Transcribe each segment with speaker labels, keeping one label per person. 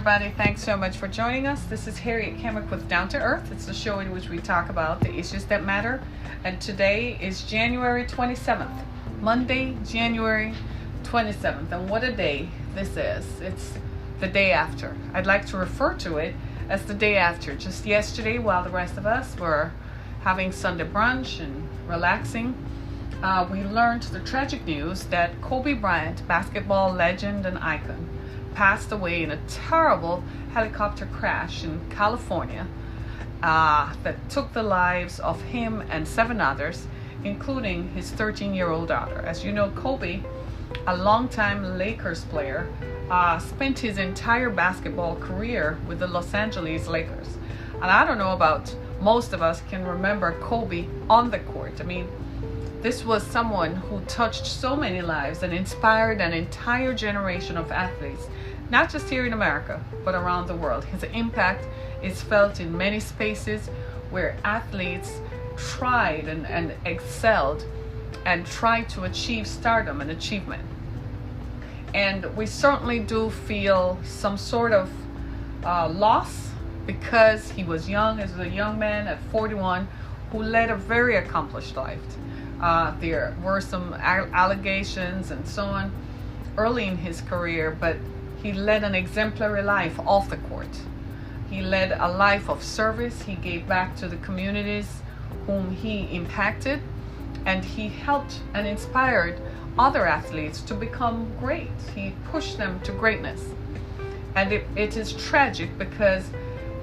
Speaker 1: everybody. Thanks so much for joining us. This is Harriet Kemick with Down to Earth. It's the show in which we talk about the issues that matter. And today is January 27th, Monday, January 27th. And what a day this is. It's the day after. I'd like to refer to it as the day after. Just yesterday, while the rest of us were having Sunday brunch and relaxing, we learned the tragic news that Kobe Bryant, basketball legend and icon, passed away in a terrible helicopter crash in California that took the lives of him and 7 others, including his 13-year-old daughter. As you know, Kobe, a longtime Lakers player, spent his entire basketball career with the Los Angeles Lakers. And I don't know about most of us can remember Kobe on the court. I mean, this was someone who touched so many lives and inspired an entire generation of athletes, not just here in America, but around the world. His impact is felt in many spaces where athletes tried and excelled and tried to achieve stardom and achievement. And we certainly do feel some sort of loss because he was young, as a young man at 41 who led a very accomplished life. There were some allegations and so on early in his career, but he led an exemplary life off the court. He led a life of service. He gave back to the communities whom he impacted, and he helped and inspired other athletes to become great. He pushed them to greatness. And it is tragic because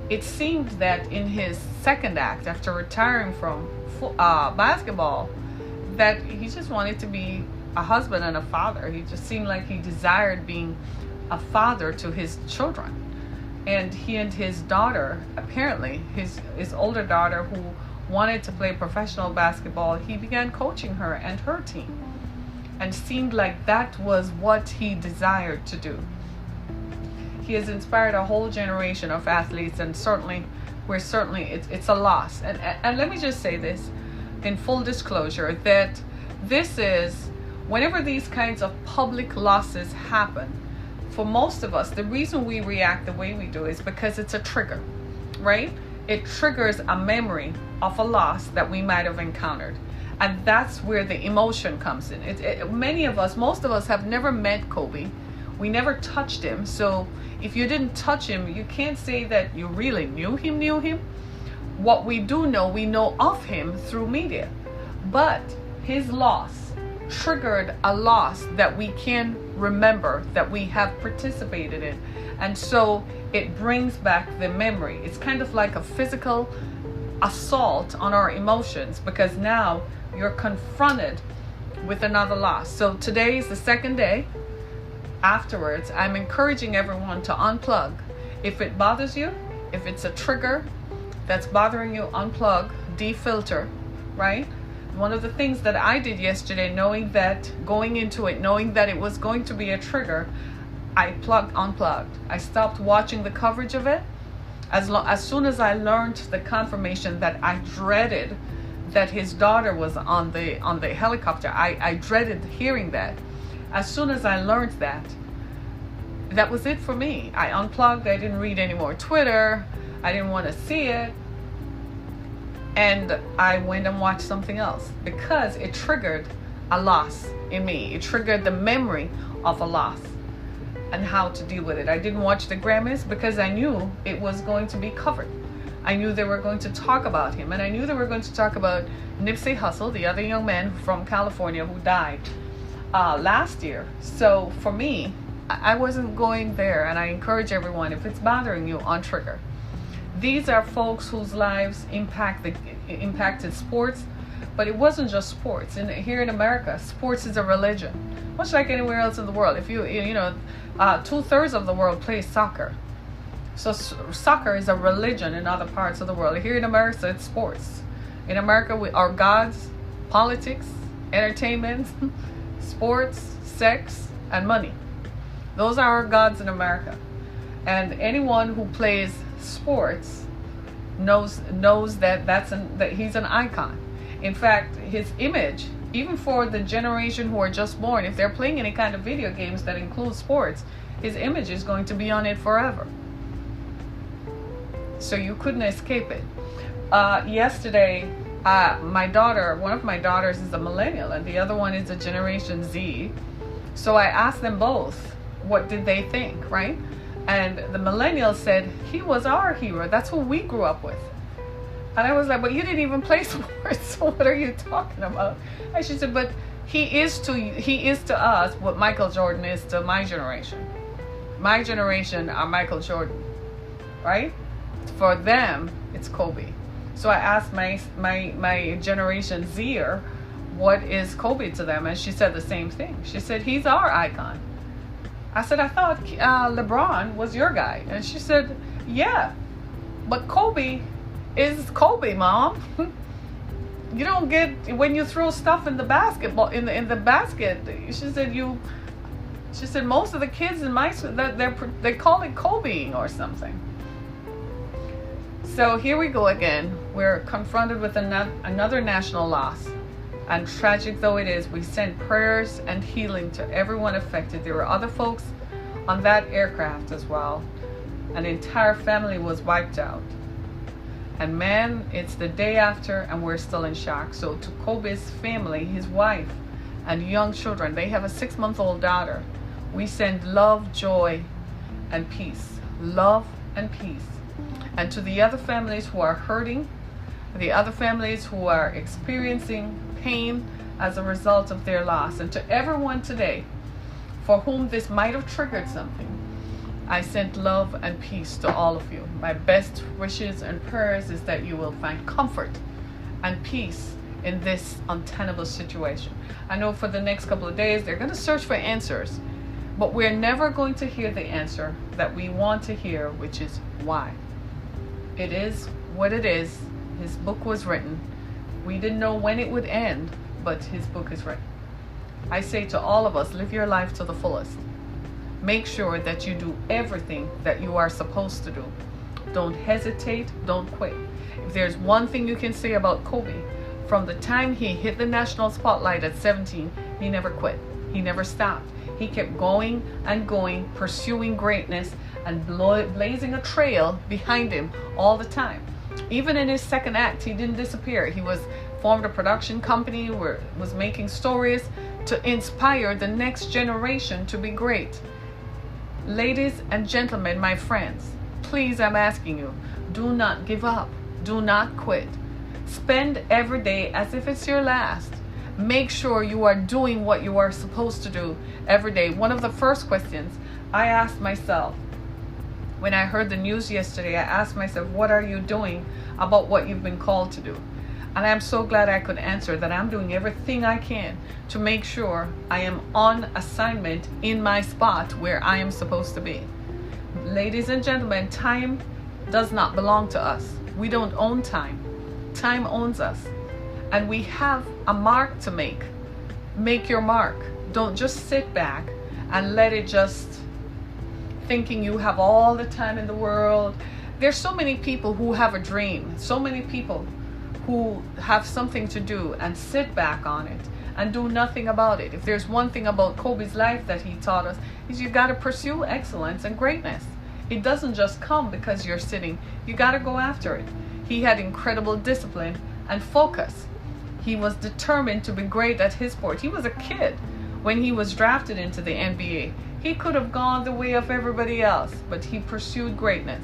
Speaker 1: it seemed that in his second act, after retiring from basketball, that he just wanted to be a husband and a father. He just seemed like he desired being a father to his children. And he and his daughter, apparently his older daughter who wanted to play professional basketball, he began coaching her and her team, and seemed like that was what he desired to do. He has inspired a whole generation of athletes, and certainly it's a loss. And let me just say this in full disclosure, that this is, whenever these kinds of public losses happen, for most of us, the reason we react the way we do is because it's a trigger, right? It triggers a memory of a loss that we might have encountered. And that's where the emotion comes in. Most of us have never met Kobe. We never touched him. So if you didn't touch him, you can't say that you really knew him. What we do know, we know of him through media. But his loss triggered a loss that we can remember, that we have participated in. And so it brings back the memory. It's kind of like a physical assault on our emotions, because now you're confronted with another loss. So today is the second day. Afterwards, I'm encouraging everyone to unplug. If it bothers you, if it's a trigger that's bothering you, unplug, defilter, right? One of the things that I did yesterday, knowing that it was going to be a trigger, I unplugged. I stopped watching the coverage of it. As soon as I learned the confirmation that I dreaded, that his daughter was on the helicopter, I dreaded hearing that. As soon as I learned that was it for me. I unplugged. I didn't read any more Twitter. I didn't want to see it. And I went and watched something else because it triggered a loss in me. It triggered the memory of a loss and how to deal with it. I didn't watch the Grammys because I knew it was going to be covered. I knew they were going to talk about him, and I knew they were going to talk about Nipsey Hussle, the other young man from California who died last year. So for me, I wasn't going there, and I encourage everyone, if it's bothering you, untrigger. These are folks whose lives impacted sports, but it wasn't just sports. Here in America, sports is a religion, much like anywhere else in the world. If you 2/3 of the world plays soccer. So soccer is a religion in other parts of the world. Here in America, it's sports. In America, our gods, politics, entertainment, sports, sex, and money. Those are our gods in America. And anyone who plays sports knows that he's an icon. In fact, his image, even for the generation who are just born, if they're playing any kind of video games that include sports, his image is going to be on it forever. So you couldn't escape it. Yesterday, one of my daughters is a millennial and the other one is a Generation Z. So I asked them both, what did they think, right? And the millennial said, he was our hero. That's who we grew up with. And I was like, but you didn't even play sports, so what are you talking about? And she said, but he is to us what Michael Jordan is to my generation. My generation are Michael Jordan, right? For them, it's Kobe. So I asked my Generation Zer, what is Kobe to them? And she said the same thing. She said, he's our icon. I said, I thought LeBron was your guy. And she said, yeah, but Kobe is Kobe, Mom. You don't get, when you throw stuff in the basketball, in the basket, she said most of the kids in my school, they call it Kobeing or something. So here we go again. We're confronted with another national loss. And tragic though it is, we send prayers and healing to everyone affected. There were other folks on that aircraft as well. An entire family was wiped out. And man, it's the day after and we're still in shock. So to Kobe's family, his wife and young children, they have a 6-month-old daughter. We send love, joy, and peace. Love and peace. And to the other families who are hurting, the other families who are experiencing pain as a result of their loss, and to everyone today for whom this might have triggered something, I sent love and peace to all of you. My best wishes and prayers is that you will find comfort and peace in this untenable situation. I know for the next couple of days they're going to search for answers, but we're never going to hear the answer that we want to hear, which is why. It is what it is. His book was written. We didn't know when it would end, but his book is written. I say to all of us, live your life to the fullest. Make sure that you do everything that you are supposed to do. Don't hesitate, don't quit. If there's one thing you can say about Kobe, from the time he hit the national spotlight at 17, he never quit. He never stopped. He kept going and going, pursuing greatness and blazing a trail behind him all the time. Even in his second act, he didn't disappear. He formed a production company, was making stories to inspire the next generation to be great. Ladies and gentlemen, my friends, please, I'm asking you, do not give up. Do not quit. Spend every day as if it's your last. Make sure you are doing what you are supposed to do every day. One of the first questions I asked myself when I heard the news yesterday, I asked myself, what are you doing about what you've been called to do? And I'm so glad I could answer that I'm doing everything I can to make sure I am on assignment in my spot where I am supposed to be. Ladies and gentlemen, time does not belong to us. We don't own time. Time owns us. And we have a mark to make. Make your mark. Don't just sit back and let it just thinking you have all the time in the world. There's so many people who have a dream. So many people who have something to do and sit back on it and do nothing about it. If there's one thing about Kobe's life that he taught us, is you got to pursue excellence and greatness. It doesn't just come because you're sitting. You got to go after it. He had incredible discipline and focus. He was determined to be great at his sport. He was a kid when he was drafted into the NBA. He could have gone the way of everybody else, but he pursued greatness.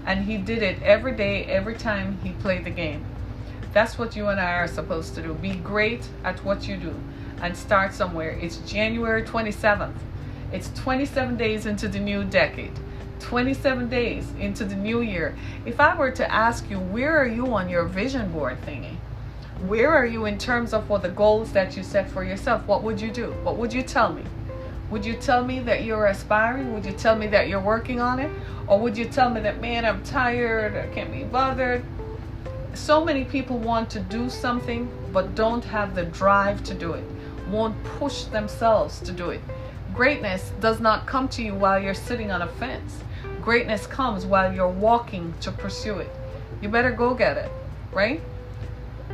Speaker 1: And he did it every day, every time he played the game. That's what you and I are supposed to do. Be great at what you do and start somewhere. It's January 27th. It's 27 days into the new decade. 27 days into the new year. If I were to ask you, where are you on your vision board thingy? Where are you in terms of what the goals that you set for yourself? What would you do? What would you tell me? Would you tell me that you're aspiring? Would you tell me that you're working on it? Or would you tell me that, man, I'm tired, I can't be bothered? So many people want to do something but don't have the drive to do it, won't push themselves to do it. Greatness does not come to you while you're sitting on a fence. Greatness comes while you're walking to pursue it. You better go get it, right?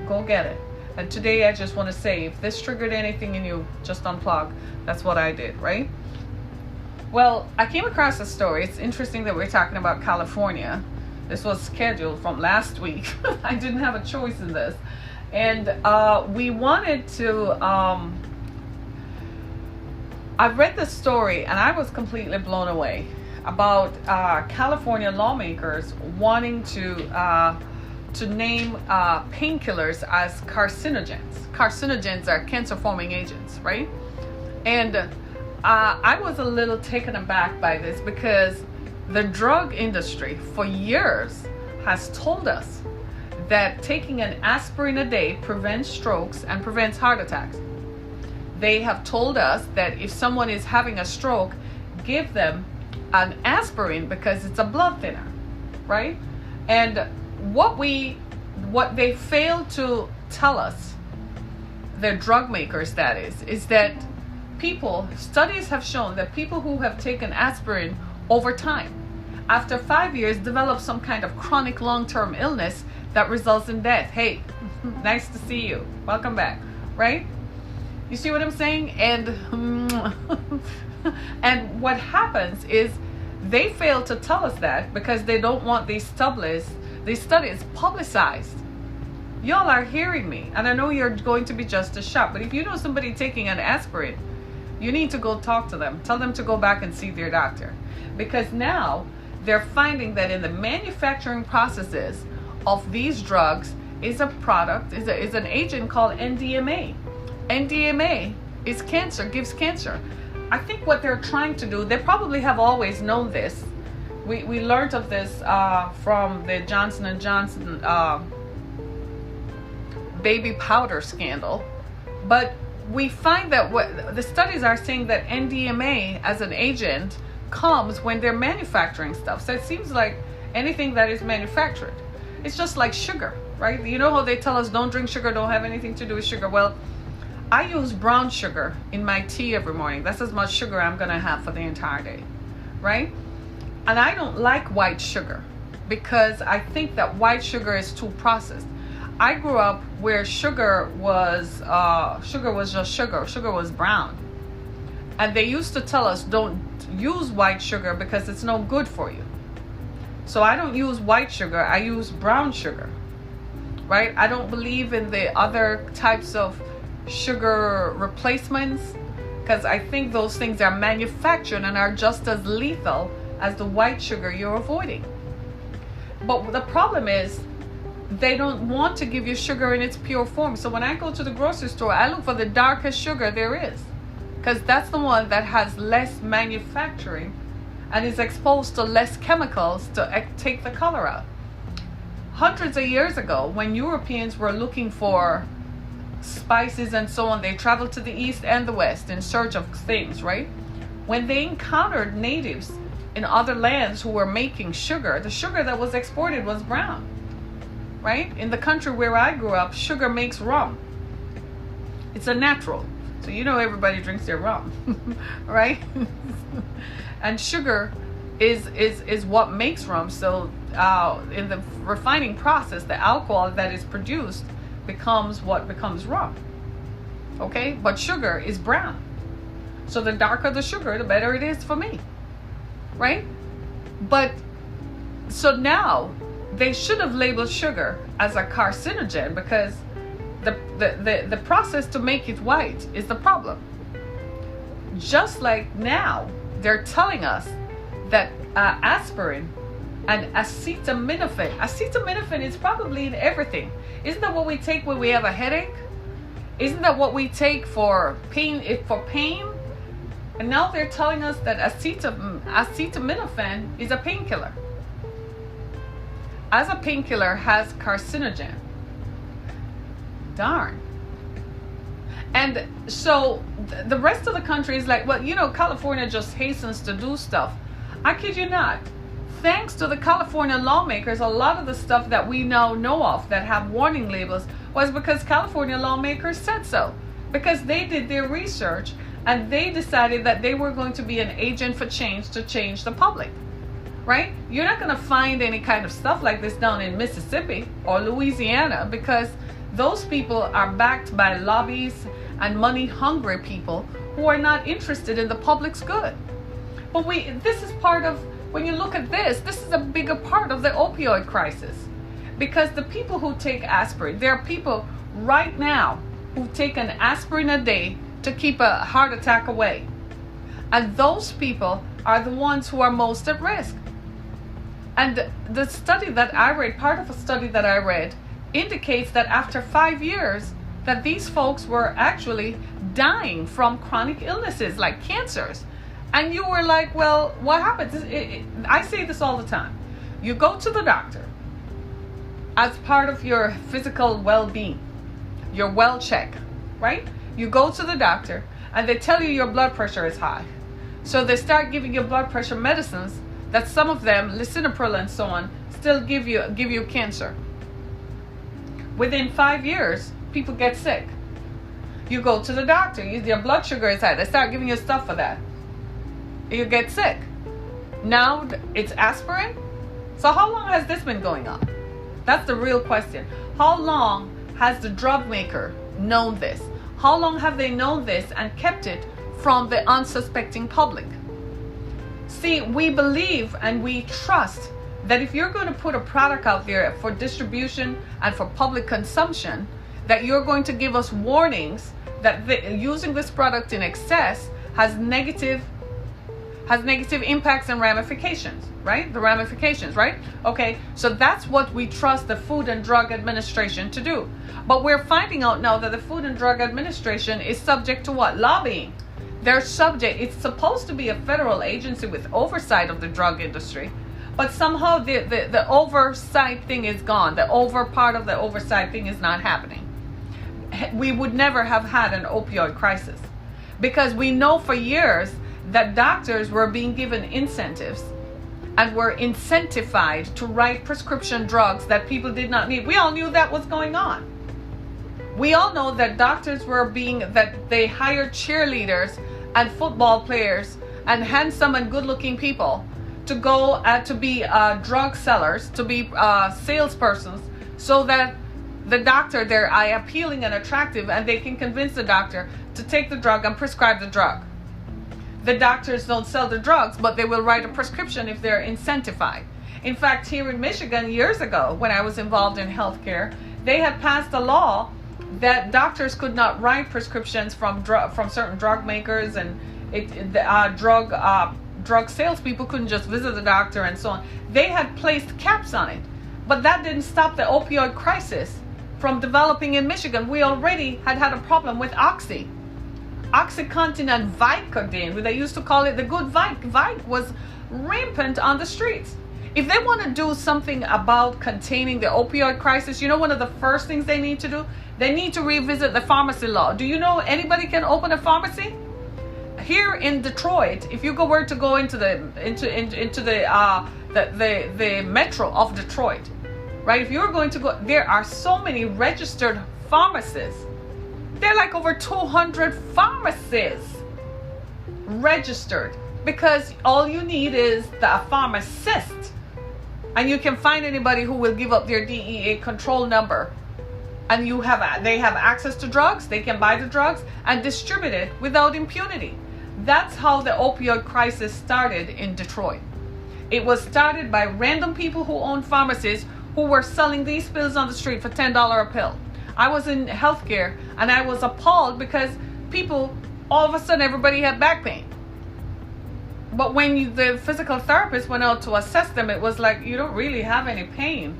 Speaker 1: Go get it. And today I just want to say, if this triggered anything in you, just unplug. That's what I did, right? Well, I came across a story. It's interesting that we're talking about California. This was scheduled from last week. I didn't have a choice in this. And we wanted to, I read the story and I was completely blown away about California lawmakers wanting to name painkillers as carcinogens. Carcinogens are cancer-forming agents, right? And I was a little taken aback by this because the drug industry for years has told us that taking an aspirin a day prevents strokes and prevents heart attacks. They have told us that if someone is having a stroke, give them an aspirin because it's a blood thinner, right? And what they fail to tell us, the drug makers that is that studies have shown that people who have taken aspirin over time, after 5 years, develop some kind of chronic long-term illness that results in death. Hey, nice to see you. Welcome back, right? You see what I'm saying? And and what happens is they fail to tell us that because they don't want these studies publicized. Y'all are hearing me, and I know you're going to be just as shocked, but if you know somebody taking an aspirin, you need to go talk to them. Tell them to go back and see their doctor, because now they're finding that in the manufacturing processes of these drugs is an agent called NDMA. NDMA is cancer, gives cancer. I think what they're trying to do, they probably have always known this. We learned of this from the Johnson & Johnson baby powder scandal. But we find that what the studies are saying that NDMA as an agent comes when they're manufacturing stuff. So it seems like anything that is manufactured, it's just like sugar, right? You know how they tell us don't drink sugar, don't have anything to do with sugar. Well, I use brown sugar in my tea every morning. That's as much sugar I'm gonna have for the entire day, right? And I don't like white sugar because I think that white sugar is too processed. I grew up where sugar was just sugar. Sugar was brown. And they used to tell us don't use white sugar because it's no good for you. So I don't use white sugar, I use brown sugar, right? I don't believe in the other types of sugar replacements because I think those things are manufactured and are just as lethal as the white sugar you're avoiding. But the problem is they don't want to give you sugar in its pure form. So when I go to the grocery store, I look for the darkest sugar there is, because that's the one that has less manufacturing and is exposed to less chemicals to take the color out. Hundreds of years ago, when Europeans were looking for spices and so on, they traveled to the east and the west in search of things, right? When they encountered natives in other lands who were making sugar, the sugar that was exported was brown, right? In the country where I grew up, sugar makes rum. It's a natural. So you know everybody drinks their rum, right? And sugar is what makes rum. So in the refining process, the alcohol that is produced becomes what becomes rum. Okay? But sugar is brown. So the darker the sugar, the better it is for me. Right? But so now they should have labeled sugar as a carcinogen because the process to make it white is the problem. Just like now they're telling us that aspirin and acetaminophen is probably in everything. Isn't that what we take when we have a headache? Isn't that what we take for pain? And now they're telling us that acetaminophen is a painkiller. As a painkiller has carcinogen. Darn. And so the rest of the country is like, well, you know, California just hastens to do stuff. I kid you not. Thanks to the California lawmakers, a lot of the stuff that we now know of that have warning labels was because California lawmakers said so. Because they did their research and they decided that they were going to be an agent for change to change the public. Right? You're not going to find any kind of stuff like this down in Mississippi or Louisiana because those people are backed by lobbies and money-hungry people who are not interested in the public's good. But this is part of when you look at this is a bigger part of the opioid crisis. Because the people who take aspirin, there are people right now who take an aspirin a day to keep a heart attack away. And those people are the ones who are most at risk. And the study that I read, part of a study that I read, indicates that after 5 years, that these folks were actually dying from chronic illnesses like cancers. And you were like, well, what happens? I say this all the time. You go to the doctor as part of your physical well-being, your well check, right? You go to the doctor and they tell you your blood pressure is high. So they start giving you blood pressure medicines that some of them, lisinopril and so on, still give you cancer. Within 5 years, people get sick. You go to the doctor, your blood sugar is high. They start giving you stuff for that. You get sick. Now it's aspirin. So how long has this been going on? That's the real question. How long has the drug maker known this? How long have they known this and kept it from the unsuspecting public? See, we believe and we trust that if you're going to put a product out there for distribution and for public consumption, that you're going to give us warnings that using this product in excess has negative impacts and ramifications, right? The ramifications, right? Okay, so that's what we trust the Food and Drug Administration to do. But we're finding out now that the Food and Drug Administration is subject to what? Lobbying. It's supposed to be a federal agency with oversight of the drug industry, but somehow the oversight thing is gone. The over part of the oversight thing is not happening. We would never have had an opioid crisis because we know for years that doctors were being given incentives and were incentivized to write prescription drugs that people did not need. We all knew that was going on. We all know that doctors that they hired cheerleaders and football players and handsome and good-looking people to go to be drug sellers, to be salespersons, so that the doctor, they're appealing and attractive, and they can convince the doctor to take the drug and prescribe the drug. The doctors don't sell the drugs, but they will write a prescription if they're incentivized. In fact, here in Michigan years ago, when I was involved in healthcare, they had passed a law that doctors could not write prescriptions from certain drug makers, and drug salespeople couldn't just visit the doctor and so on. They had placed caps on it, but that didn't stop the opioid crisis from developing in Michigan. We already had a problem with Oxycontin and Vicodin. They used to call it the good Vic. Vic was rampant on the streets. If they want to do something about containing the opioid crisis, you know, one of the first things they need to do, they need to revisit the pharmacy law. Do you know anybody can open a pharmacy? Here in Detroit, if you were to go into the metro of Detroit, right? If you're going to go, there are so many registered pharmacists. There are like over 200 pharmacies registered, because all you need is a pharmacist, and you can find anybody who will give up their DEA control number, and they have access to drugs. They can buy the drugs and distribute it without impunity. That's how the opioid crisis started in Detroit. It was started by random people who owned pharmacies who were selling these pills on the street for $10 a pill. I was in healthcare and I was appalled because people, all of a sudden everybody had back pain. But when the physical therapist went out to assess them, it was like, you don't really have any pain,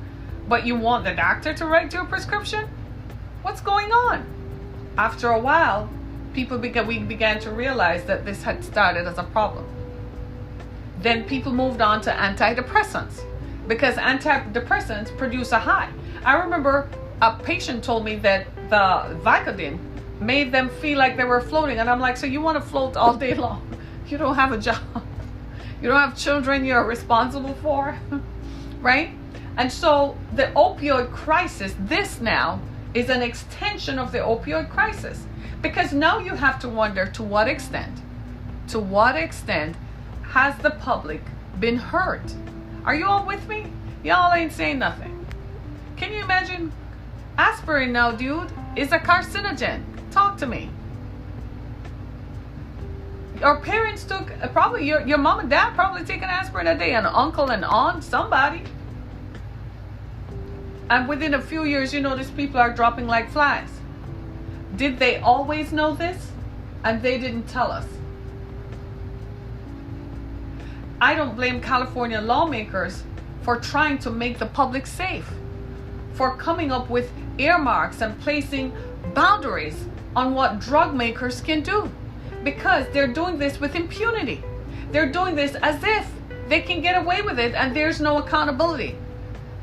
Speaker 1: but you want the doctor to write you a prescription? What's going on? After a while, we began to realize that this had started as a problem. Then people moved on to antidepressants, because antidepressants produce a high. I remember a patient told me that the Vicodin made them feel like they were floating, and I'm like, so you want to float all day long? You don't have a job. You don't have children you're responsible for, right? And so the opioid crisis, this now is an extension of the opioid crisis, because now you have to wonder to what extent has the public been hurt? Are you all with me? Y'all ain't saying nothing. Can you imagine? Aspirin now, dude, is a carcinogen. Talk to me. Your parents took, probably your mom and dad probably take an aspirin a day, and uncle and aunt, somebody. And within a few years, you notice people are dropping like flies. Did they always know this? And they didn't tell us. I don't blame California lawmakers for trying to make the public safe, for coming up with earmarks and placing boundaries on what drug makers can do, because they're doing this with impunity. They're doing this as if they can get away with it, and there's no accountability.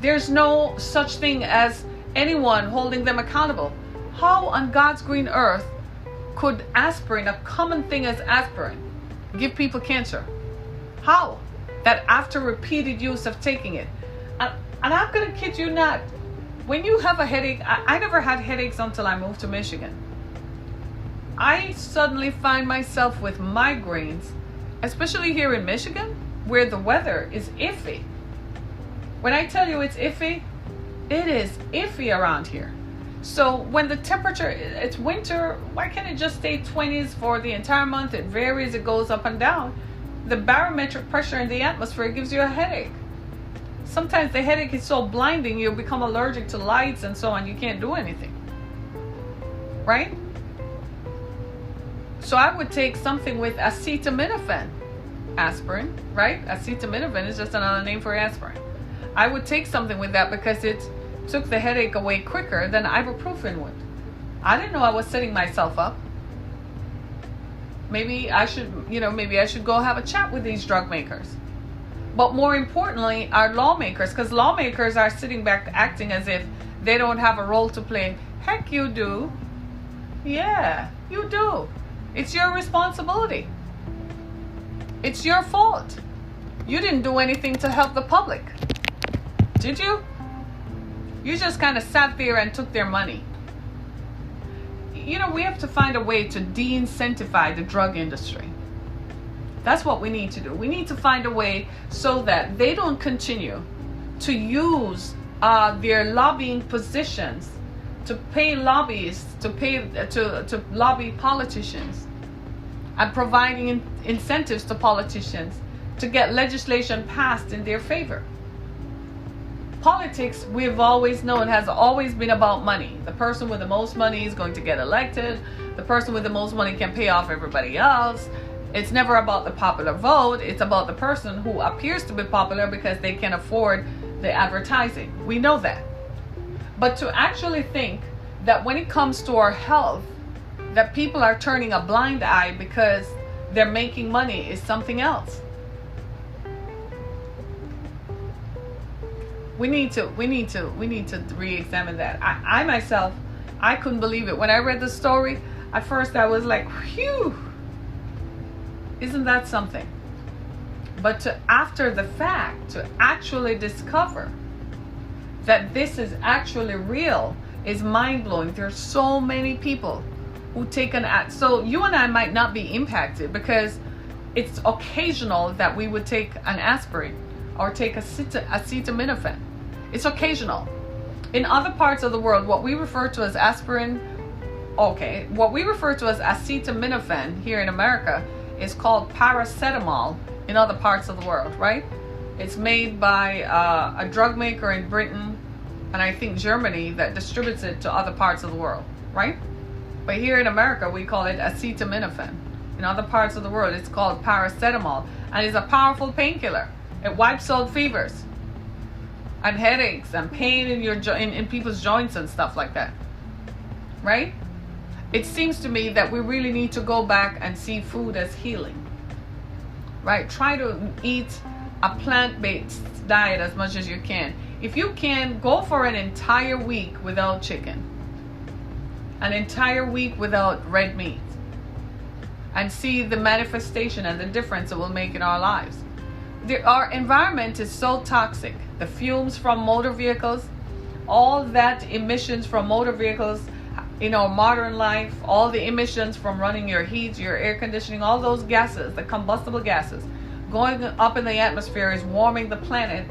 Speaker 1: There's no such thing as anyone holding them accountable. How on God's green earth could aspirin, a common thing as aspirin, give people cancer? How? That after repeated use of taking it. And I'm going to kid you not. When you have a headache, I never had headaches until I moved to Michigan. I suddenly find myself with migraines, especially here in Michigan, where the weather is iffy. When I tell you it's iffy, it is iffy around here. So when the temperature, it's winter, why can't it just stay 20s for the entire month? It varies, it goes up and down. The barometric pressure in the atmosphere gives you a headache. Sometimes the headache is so blinding you become allergic to lights and so on. You can't do anything. Right? So I would take something with acetaminophen. Aspirin, right? Acetaminophen is just another name for aspirin. I would take something with that because it took the headache away quicker than ibuprofen would. I didn't know I was setting myself up. Maybe I should go have a chat with these drug makers. But more importantly, our lawmakers, because lawmakers are sitting back acting as if they don't have a role to play. Heck, you do. Yeah, you do. It's your responsibility. It's your fault. You didn't do anything to help the public. Did you? You just kind of sat there and took their money. You know, we have to find a way to de-incentivize the drug industry. That's what we need to do. We need to find a way so that they don't continue to use their lobbying positions to pay lobbyists, to lobby politicians, and providing incentives to politicians to get legislation passed in their favor. Politics, we've always known, has always been about money. The person with the most money is going to get elected. The person with the most money can pay off everybody else. It's never about the popular vote. It's about the person who appears to be popular because they can afford the advertising. We know that. But to actually think that when it comes to our health, that people are turning a blind eye because they're making money is something else. We need to re-examine that. I myself, I couldn't believe it. When I read the story, at first I was like, phew, isn't that something? But to after the fact, to actually discover that this is actually real is mind-blowing. There's so many people who take an act. So you and I might not be impacted because it's occasional that we would take an aspirin or take acetaminophen. It's occasional. In other parts of the world, what we refer to as aspirin, what we refer to as acetaminophen here in America is called paracetamol in other parts of the world, right? It's made by a drug maker in Britain and I think Germany that distributes it to other parts of the world, right? But here in America, we call it acetaminophen. In other parts of the world, it's called paracetamol, and it's a powerful painkiller. It wipes out fevers and headaches and pain in people's joints and stuff like that, right? It seems to me that we really need to go back and see food as healing, right? Try to eat a plant-based diet as much as you can. If you can, go for an entire week without chicken, an entire week without red meat, and see the manifestation and the difference it will make in our lives. Our environment is so toxic. The fumes from motor vehicles, all that emissions from motor vehicles in our modern life, all the emissions from running your heat, your air conditioning, all those gases, the combustible gases, going up in the atmosphere is warming the planet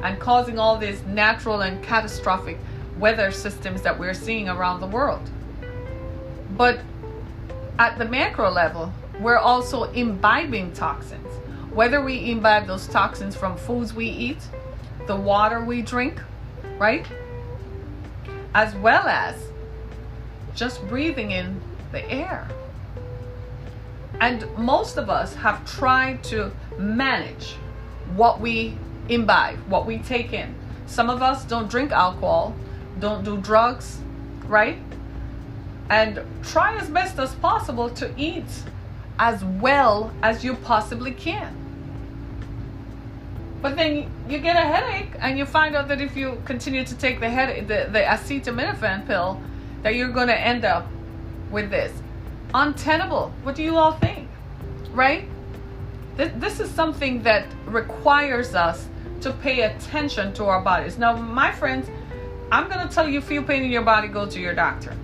Speaker 1: and causing all these natural and catastrophic weather systems that we're seeing around the world. But at the macro level, we're also imbibing toxins. Whether we imbibe those toxins from foods we eat, the water we drink, right? As well as just breathing in the air. And most of us have tried to manage what we imbibe, what we take in. Some of us don't drink alcohol, don't do drugs, right? And try as best as possible to eat as well as you possibly can. But then you get a headache and you find out that if you continue to take the acetaminophen pill, that you're going to end up with this. Untenable. What do you all think? Right? This is something that requires us to pay attention to our bodies. Now, my friends, I'm going to tell you, feel pain in your body, go to your doctor.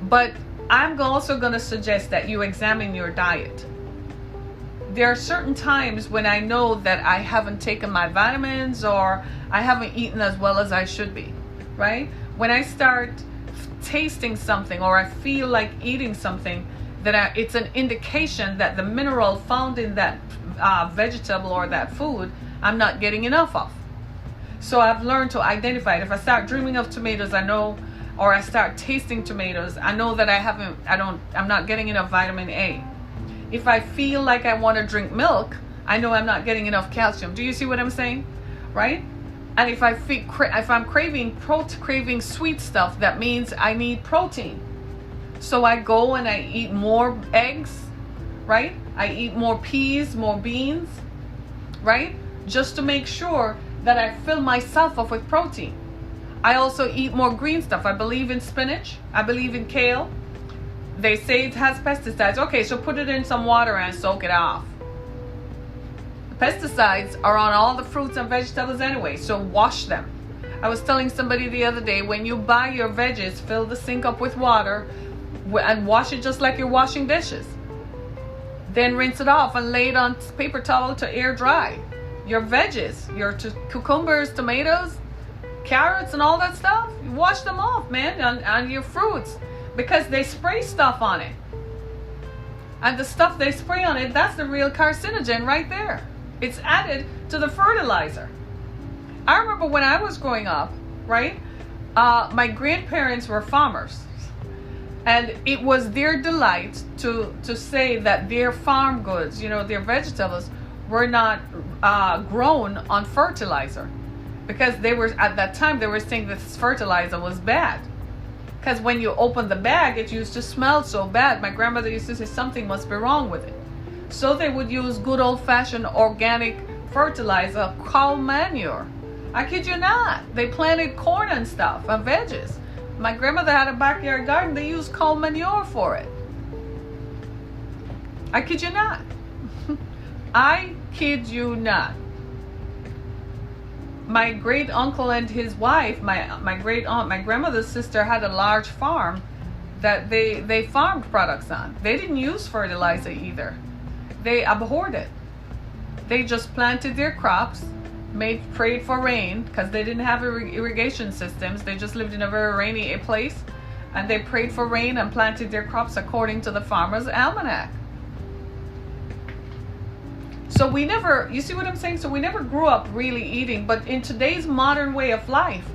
Speaker 1: But I'm also going to suggest that you examine your diet. There are certain times when I know that I haven't taken my vitamins or I haven't eaten as well as I should be, right? When I start tasting something or I feel like eating something, that it's an indication that the mineral found in that vegetable or that food, I'm not getting enough of. So I've learned to identify it. If I start dreaming of tomatoes, I know, or I start tasting tomatoes, I know that I'm not getting enough vitamin A. If I feel like I want to drink milk, I know I'm not getting enough calcium. Do you see what I'm saying? Right? And if I'm craving sweet stuff, that means I need protein. So I go and I eat more eggs, right? I eat more peas, more beans, right? Just to make sure that I fill myself up with protein. I also eat more green stuff. I believe in spinach. I believe in kale. They say it has pesticides. Okay, so put it in some water and soak it off. Pesticides are on all the fruits and vegetables anyway, so wash them. I was telling somebody the other day, when you buy your veggies, fill the sink up with water and wash it just like you're washing dishes. Then rinse it off and lay it on paper towel to air dry. Your veggies, your cucumbers, tomatoes, carrots and all that stuff, you wash them off, man, on your fruits, because they spray stuff on it. And the stuff they spray on it, that's the real carcinogen right there. It's added to the fertilizer. I remember when I was growing up, right, my grandparents were farmers. And it was their delight to say that their farm goods, their vegetables, were not grown on fertilizer. Because at that time, they were saying this fertilizer was bad. Because when you open the bag, it used to smell so bad. My grandmother used to say something must be wrong with it. So they would use good old-fashioned organic fertilizer, cow manure. I kid you not. They planted corn and stuff and veggies. My grandmother had a backyard garden. They used cow manure for it. I kid you not. I kid you not. My great uncle and his wife, my great aunt, my grandmother's sister, had a large farm that they farmed products on. They didn't use fertilizer either. They abhorred it. They just planted their crops, prayed for rain, because they didn't have irrigation systems. They just lived in a very rainy place, and they prayed for rain and planted their crops according to the farmer's almanac. So we never, you see what I'm saying? So we never grew up really eating, but in today's modern way of life,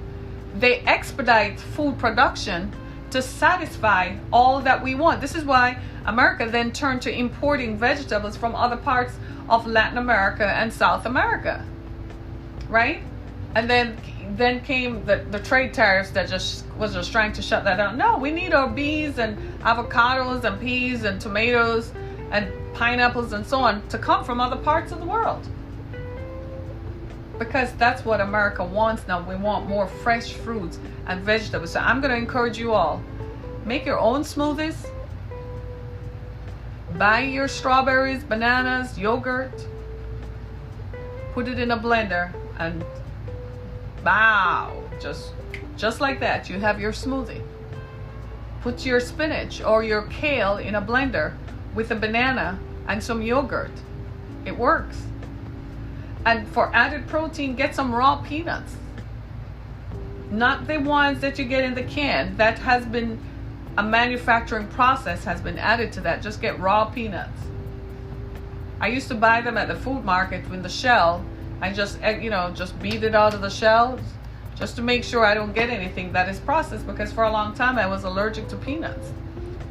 Speaker 1: they expedite food production to satisfy all that we want. This is why America then turned to importing vegetables from other parts of Latin America and South America, right? And then came the trade tariffs that was just trying to shut that down. No, we need our bees and avocados and peas and tomatoes and pineapples and so on to come from other parts of the world, because that's what America wants now. We want more fresh fruits and vegetables. So I'm going to encourage you all, make your own smoothies, buy your strawberries, bananas, yogurt, put it in a blender, and wow, just like that, you have your smoothie. Put your spinach or your kale in a blender with a banana and some yogurt. It works. And for added protein, get some raw peanuts. Not the ones that you get in the can. That has been a manufacturing process has been added to that. Just get raw peanuts. I used to buy them at the food market with the shell and just beat it out of the shells just to make sure I don't get anything that is processed, because for a long time I was allergic to peanuts.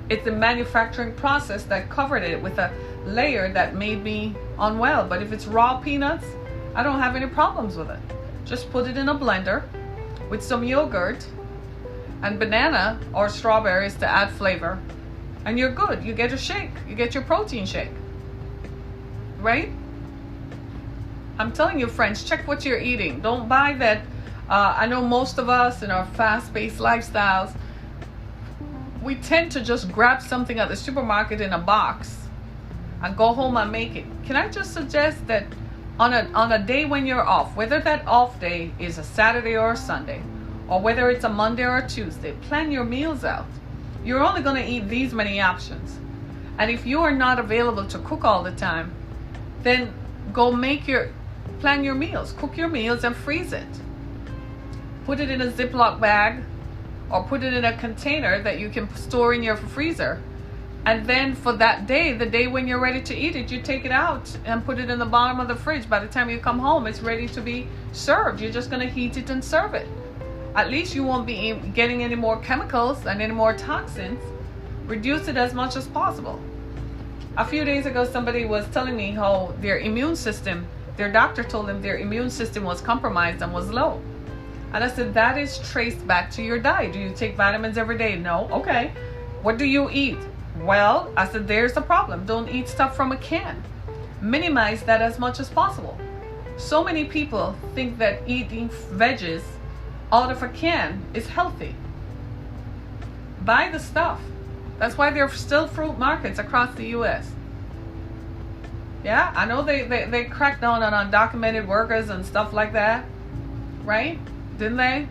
Speaker 1: It's the manufacturing process that covered it with a layer that made me unwell. But if it's raw peanuts, I don't have any problems with it. Just put it in a blender with some yogurt and banana or strawberries to add flavor, and you're good. You get a shake. You get your protein shake. Right? I'm telling you, friends, check what you're eating. Don't buy that. I know most of us in our fast-paced lifestyles, we tend to just grab something at the supermarket in a box and go home and make it. Can I just suggest that on a day when you're off, whether that off day is a Saturday or a Sunday, or whether it's a Monday or a Tuesday, plan your meals out. You're only going to eat these many options. And if you are not available to cook all the time, then plan your meals, cook your meals and freeze it. Put it in a Ziploc bag or put it in a container that you can store in your freezer. And then for that day, the day when you're ready to eat it, you take it out and put it in the bottom of the fridge. By the time you come home, it's ready to be served. You're just going to heat it and serve it. At least you won't be getting any more chemicals and any more toxins. Reduce it as much as possible. A few days ago, somebody was telling me how their doctor told them their immune system was compromised and was low. And I said, that is traced back to your diet. Do you take vitamins every day? No. Okay. What do you eat? Well, I said, there's the problem. Don't eat stuff from a can. Minimize that as much as possible. So many people think that eating veggies out of a can is healthy. Buy the stuff. That's why there are still fruit markets across the U.S. Yeah, I know they cracked down on undocumented workers and stuff like that, right? Didn't they?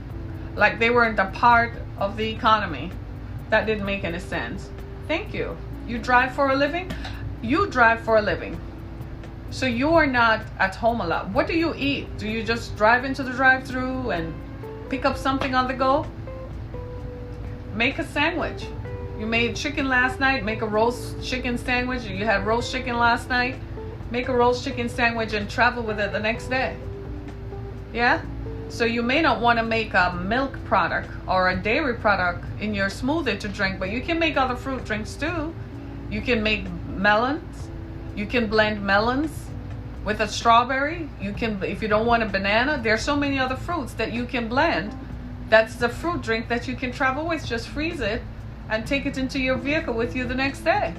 Speaker 1: Like they weren't a part of the economy. That didn't make any sense. Thank you. You drive for a living? You drive for a living. So you are not at home a lot. What do you eat? Do you just drive into the drive-thru and pick up something on the go? Make a sandwich. You made chicken last night, make a roast chicken sandwich. You had roast chicken last night, make a roast chicken sandwich and travel with it the next day. Yeah? So you may not want to make a milk product or a dairy product in your smoothie to drink, but you can make other fruit drinks too. You can make melons. You can blend melons with a strawberry. You can, if you don't want a banana, there's so many other fruits that you can blend. That's the fruit drink that you can travel with. Just freeze it and take it into your vehicle with you the next day.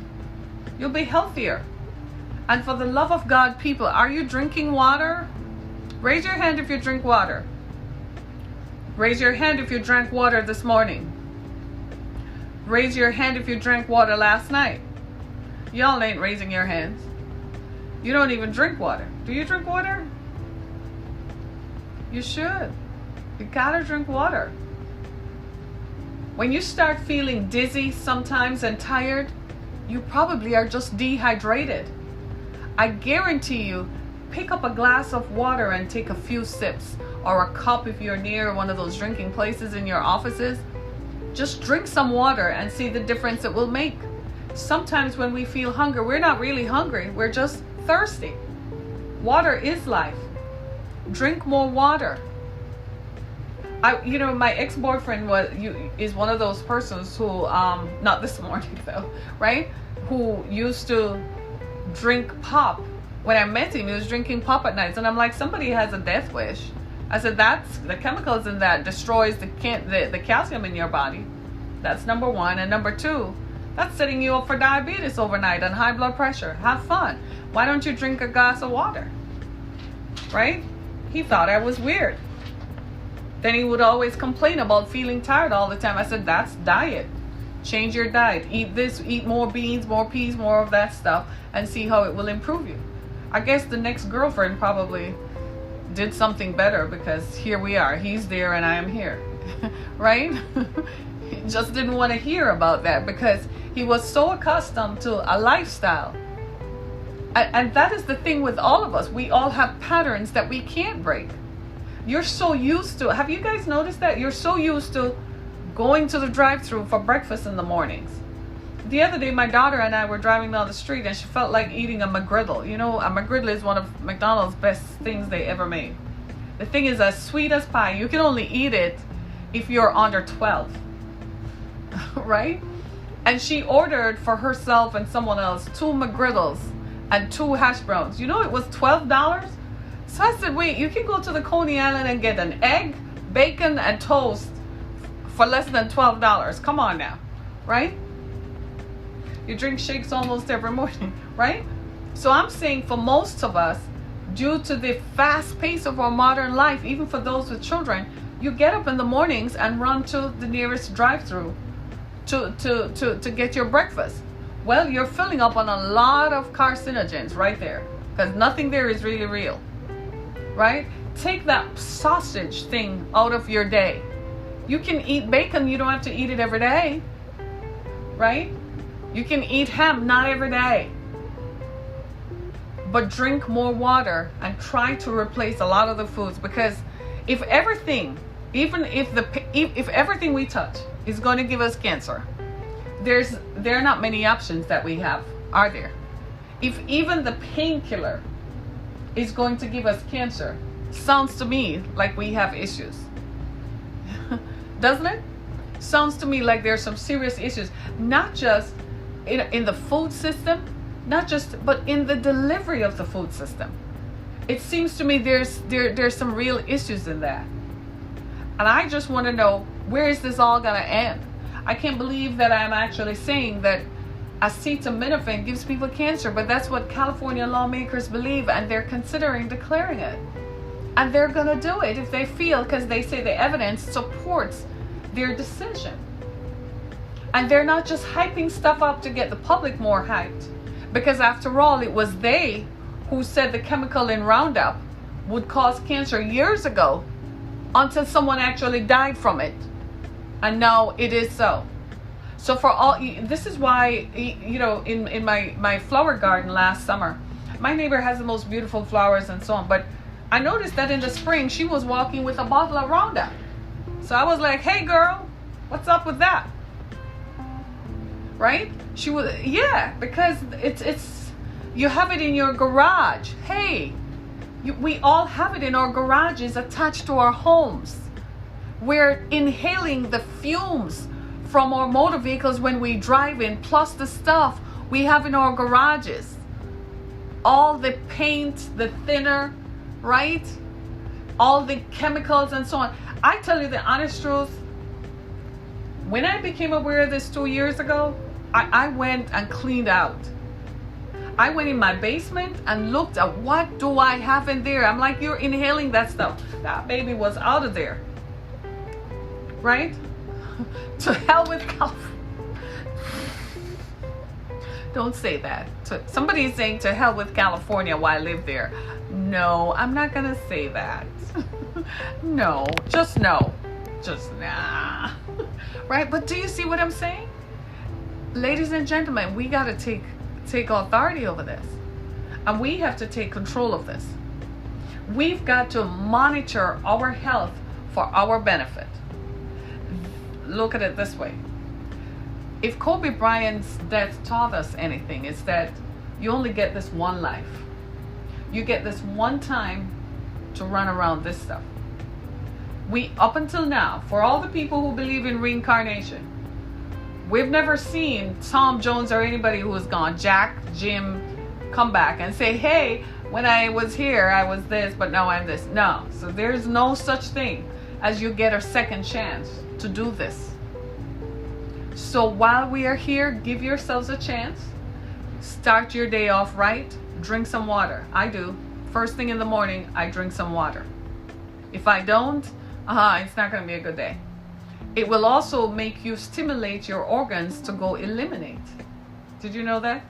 Speaker 1: You'll be healthier. And for the love of God, people, are you drinking water? Raise your hand if you drink water. Raise your hand if you drank water this morning. Raise your hand if you drank water last night. Y'all ain't raising your hands. You don't even drink water. Do you drink water? You should. You gotta drink water. When you start feeling dizzy sometimes and tired, you probably are just dehydrated. I guarantee you, pick up a glass of water and take a few sips, or a cup if you're near one of those drinking places in your offices. Just drink some water and see the difference it will make. Sometimes when we feel hunger, we're not really hungry, we're just thirsty. Water is life. Drink more water. My ex-boyfriend is one of those persons who, not this morning though, right? Who used to drink pop. When I met him, he was drinking pop at nights, and I'm like, somebody has a death wish. I said, that's the chemicals in that destroys the calcium in your body. That's number one. And number two, that's setting you up for diabetes overnight and high blood pressure. Have fun. Why don't you drink a glass of water? Right? He thought I was weird. Then he would always complain about feeling tired all the time. I said, that's diet. Change your diet. Eat this, eat more beans, more peas, more of that stuff, and see how it will improve you. I guess the next girlfriend probably did something better, because here we are. He's there and I am here. Right? He just didn't want to hear about that because he was so accustomed to a lifestyle. And that is the thing with all of us. We all have patterns that we can't break. You're so used to, have you guys noticed that? You're so used to going to the drive-thru for breakfast in the mornings. The other day, my daughter and I were driving down the street, and she felt like eating a McGriddle. You know, a McGriddle is one of McDonald's best things they ever made. The thing is as sweet as pie. You can only eat it if you're under 12, right? And she ordered for herself and someone else 2 McGriddles and 2 hash browns. You know, it was $12. So I said, wait, you can go to the Coney Island and get an egg, bacon, and toast for less than $12. Come on now, right? You drink shakes almost every morning, right? So I'm saying for most of us, due to the fast pace of our modern life, even for those with children, you get up in the mornings and run to the nearest drive-thru to get your breakfast. Well, you're filling up on a lot of carcinogens right there, because nothing there is really real, right? Take that sausage thing out of your day. You can eat bacon, you don't have to eat it every day, right? You can eat ham, not every day. But drink more water and try to replace a lot of the foods, because if everything, even if everything we touch is going to give us cancer, there are not many options that we have, are there? If even the painkiller is going to give us cancer, sounds to me like we have issues. Doesn't it? Sounds to me like there's some serious issues, not just in the food system, but in the delivery of the food system. It seems to me there's some real issues in that. And I just want to know, where is this all going to end? I can't believe that I'm actually saying that acetaminophen gives people cancer, but that's what California lawmakers believe, and they're considering declaring it. And they're going to do it if they feel, because they say the evidence supports their decision. And they're not just hyping stuff up to get the public more hyped, because after all, it was they who said the chemical in Roundup would cause cancer years ago, until someone actually died from it. And now it is so. So for all, this is why, you know, in my flower garden last summer, my neighbor has the most beautiful flowers and so on, but I noticed that in the spring she was walking with a bottle of Roundup. So I was like, hey girl, what's up with that? Right? She was, yeah, because it's you have it in your garage. Hey, we all have it in our garages attached to our homes. We're inhaling the fumes from our motor vehicles when we drive in, plus the stuff we have in our garages. All the paint, the thinner, right? All the chemicals and so on. I tell you the honest truth, when I became aware of this 2 years ago, I went and cleaned out. I went in my basement and looked at what do I have in there. I'm like, you're inhaling that stuff. That baby was out of there. Right? To hell with California. Don't say that. Somebody is saying to hell with California, why I live there. No, I'm not going to say that. No, just no. Just nah. Right? But do you see what I'm saying? Ladies and gentlemen, we got to take authority over this. And we have to take control of this. We've got to monitor our health for our benefit. Look at it this way. If Kobe Bryant's death taught us anything, it's that you only get this one life. You get this one time to run around this stuff. We, up until now, for all the people who believe in reincarnation, we've never seen Tom Jones or anybody who has gone, Jack, Jim, come back and say, hey, when I was here, I was this, but now I'm this. No. So there's no such thing as you get a second chance to do this. So while we are here, give yourselves a chance. Start your day off right. Drink some water. I do. First thing in the morning, I drink some water. If I don't, it's not going to be a good day. It will also make you stimulate your organs to go eliminate. Did you know that?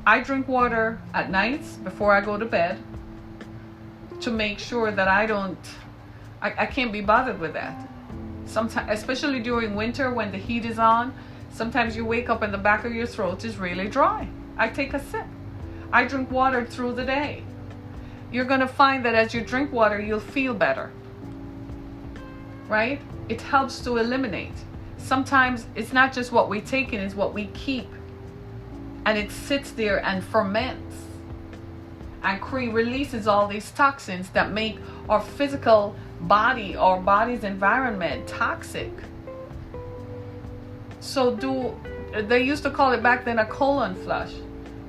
Speaker 1: I drink water at nights before I go to bed to make sure that I can't be bothered with that. Sometimes, especially during winter when the heat is on, sometimes you wake up and the back of your throat is really dry. I take a sip. I drink water through the day. You're going to find that as you drink water, you'll feel better. right? It helps to eliminate. Sometimes it's not just what we take in, it's what we keep. And it sits there and ferments and releases all these toxins that make our physical body, our body's environment toxic. So they used to call it back then a colon flush.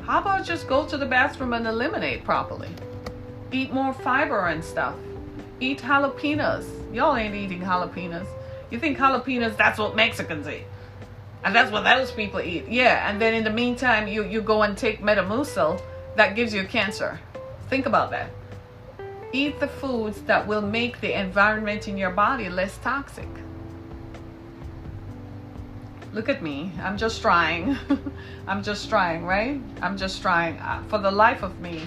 Speaker 1: How about just go to the bathroom and eliminate properly? Eat more fiber and stuff. Eat jalapenos. Y'all ain't eating jalapenos. You think jalapenos, that's what Mexicans eat. And that's what those people eat. Yeah, and then in the meantime, you go and take Metamucil that gives you cancer. Think about that. Eat the foods that will make the environment in your body less toxic. Look at me. I'm just trying. I'm just trying, right? I'm just trying. For the life of me.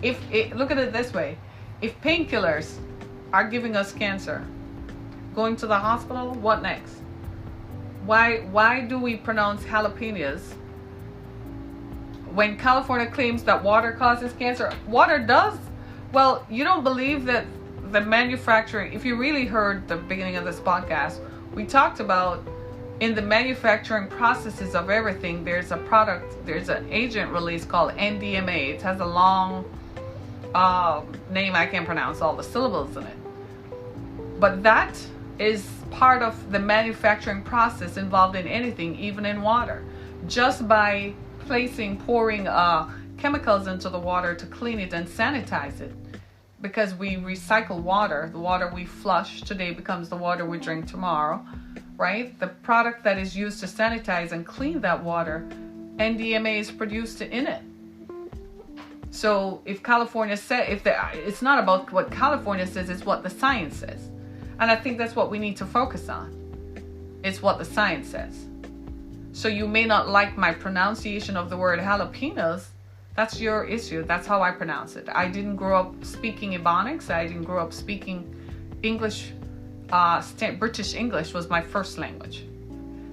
Speaker 1: Look at it this way. If painkillers are giving us cancer, going to the hospital, what next? Why do we pronounce jalapenos when California claims that water causes cancer? Water does. Well, you don't believe that the manufacturing, if you really heard the beginning of this podcast, we talked about in the manufacturing processes of everything, there's an agent release called NDMA. It has a long name I can't pronounce all the syllables in it. But that is part of the manufacturing process involved in anything, even in water. Just by pouring chemicals into the water to clean it and sanitize it. Because we recycle water, the water we flush today becomes the water we drink tomorrow, right? The product that is used to sanitize and clean that water, NDMA is produced in it. So if California said, it's not about what California says, it's what the science says. And I think that's what we need to focus on. It's what the science says. So you may not like my pronunciation of the word jalapenos. That's your issue. That's how I pronounce it. I didn't grow up speaking Ebonics. I didn't grow up speaking English. British English was my first language.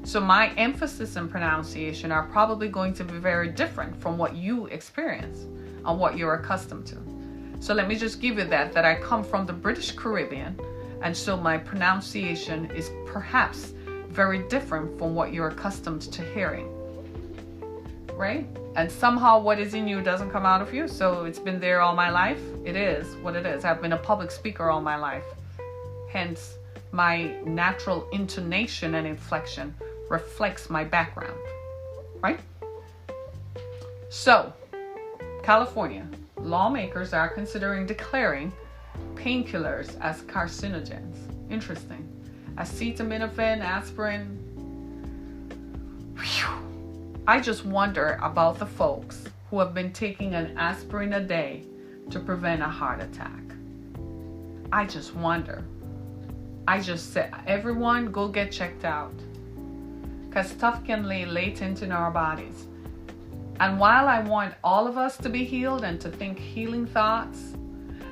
Speaker 1: So my emphasis and pronunciation are probably going to be very different from what you experience and what you're accustomed to. So let me just give you that I come from the British Caribbean. And so my pronunciation is perhaps very different from what you're accustomed to hearing, right? And somehow what is in you doesn't come out of you. So it's been there all my life. It is what it is. I've been a public speaker all my life. Hence, my natural intonation and inflection reflects my background, right? So, California, lawmakers are considering declaring painkillers as carcinogens. Interesting. Acetaminophen, aspirin. Whew. I just wonder about the folks who have been taking an aspirin a day to prevent a heart attack. I just wonder. I just said, everyone go get checked out. Because stuff can lay latent in our bodies. And while I want all of us to be healed and to think healing thoughts,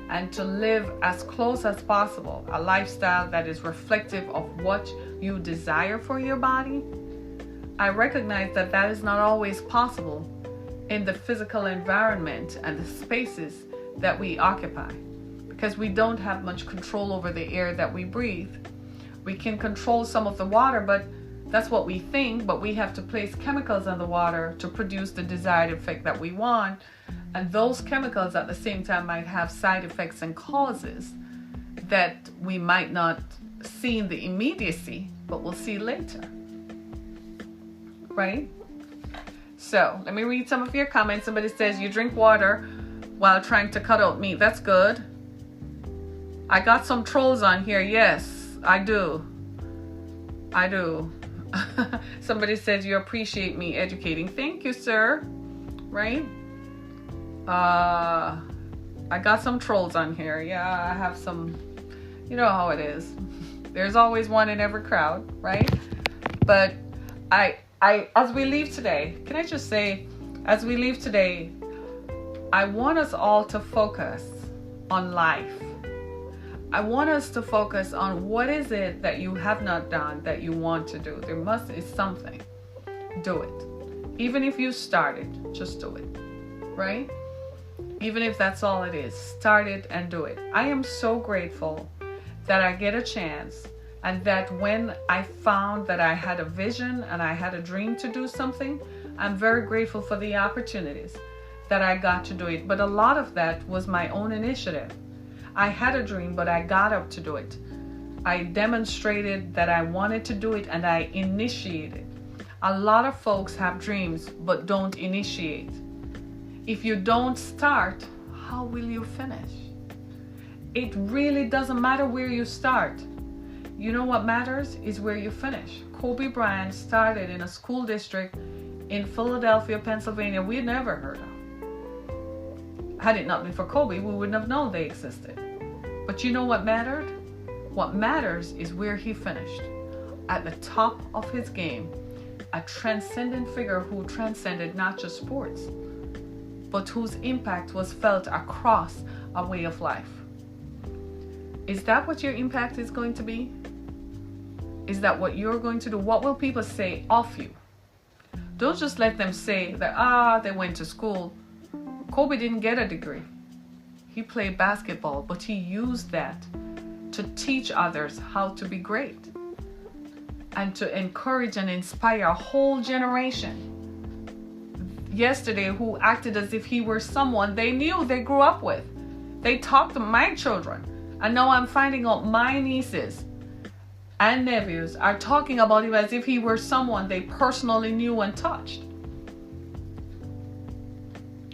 Speaker 1: and to live as close as possible, a lifestyle that is reflective of what you desire for your body, I recognize that is not always possible in the physical environment and the spaces that we occupy, because we don't have much control over the air that we breathe. We can control some of the water, but that's what we think, but we have to place chemicals in the water to produce the desired effect that we want. And those chemicals at the same time might have side effects and causes that we might not see in the immediacy, but we'll see later. Right? So let me read some of your comments. Somebody says, you drink water while trying to cut out meat. That's good. I got some trolls on here. Yes, I do. I do. Somebody says, you appreciate me educating. Thank you, sir. Right? I got some trolls on here. Yeah, I have some, you know how it is. There's always one in every crowd, right? But I, as we leave today, can I just say, as we leave today, I want us all to focus on life. I want us to focus on what is it that you have not done that you want to do. There is something. Do it. Even if you started, just do it, right? Even if that's all it is, start it and do it. I am so grateful that I get a chance And that when I found that I had a vision and I had a dream to do something, I'm very grateful for the opportunities that I got to do it. But a lot of that was my own initiative. I had a dream, but I got up to do it. I demonstrated that I wanted to do it, and I initiated. A lot of folks have dreams but don't initiate. If you don't start, how will you finish? It really doesn't matter where you start. You know what matters is where you finish. Kobe Bryant started in a school district in Philadelphia, Pennsylvania we had never heard of. Had it not been for Kobe, we wouldn't have known they existed. But you know what mattered? What matters is where he finished. At the top of his game, a transcendent figure who transcended not just sports, but whose impact was felt across a way of life. Is that what your impact is going to be? Is that what you're going to do? What will people say of you? Don't just let them say that, they went to school. Kobe didn't get a degree. He played basketball, but he used that to teach others how to be great and to encourage and inspire a whole generation. Yesterday, who acted as if he were someone they knew, they grew up with. They talked to my children. And now I'm finding out my nieces and nephews are talking about him as if he were someone they personally knew and touched.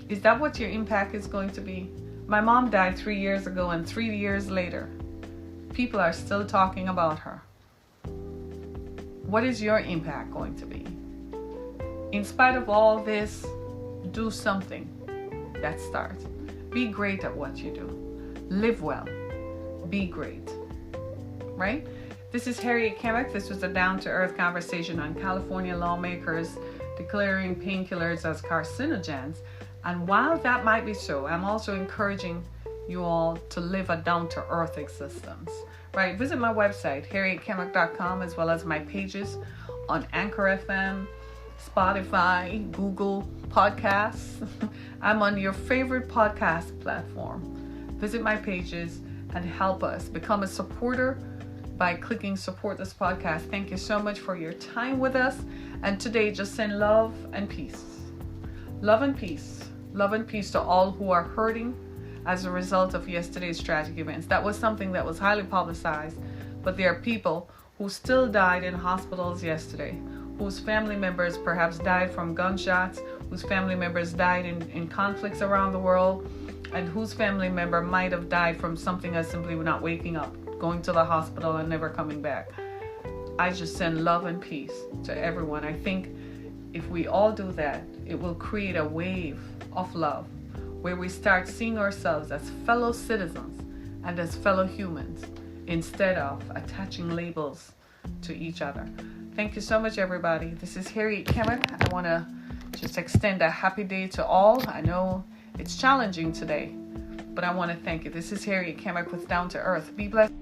Speaker 1: Is that what your impact is going to be? My mom died 3 years ago, and 3 years later, people are still talking about her. What is your impact going to be? In spite of all this, do something that starts. Be great at what you do. Live well. Be great. Right? This is Harriet Kemick. This was a down-to-earth conversation on California lawmakers declaring painkillers as carcinogens. And while that might be so, I'm also encouraging you all to live a down-to-earth existence. Right? Visit my website, harrietkemick.com, as well as my pages on Anchor FM, Spotify, Google Podcasts. I'm on your favorite podcast platform. Visit my pages and help us become a supporter by clicking support this podcast. Thank you so much for your time with us. And today, just send love and peace. Love and peace. Love and peace to all who are hurting as a result of yesterday's tragic events. That was something that was highly publicized, but there are people who still died in hospitals yesterday, whose family members perhaps died from gunshots, whose family members died in conflicts around the world, and whose family member might have died from something as simply not waking up, going to the hospital and never coming back. I just send love and peace to everyone. I think if we all do that, it will create a wave of love where we start seeing ourselves as fellow citizens and as fellow humans instead of attaching labels to each other. Thank you so much, everybody. This is Harriet Kemick. I want to just extend a happy day to all. I know it's challenging today, but I want to thank you. This is Harriet Kemick with Down to Earth. Be blessed.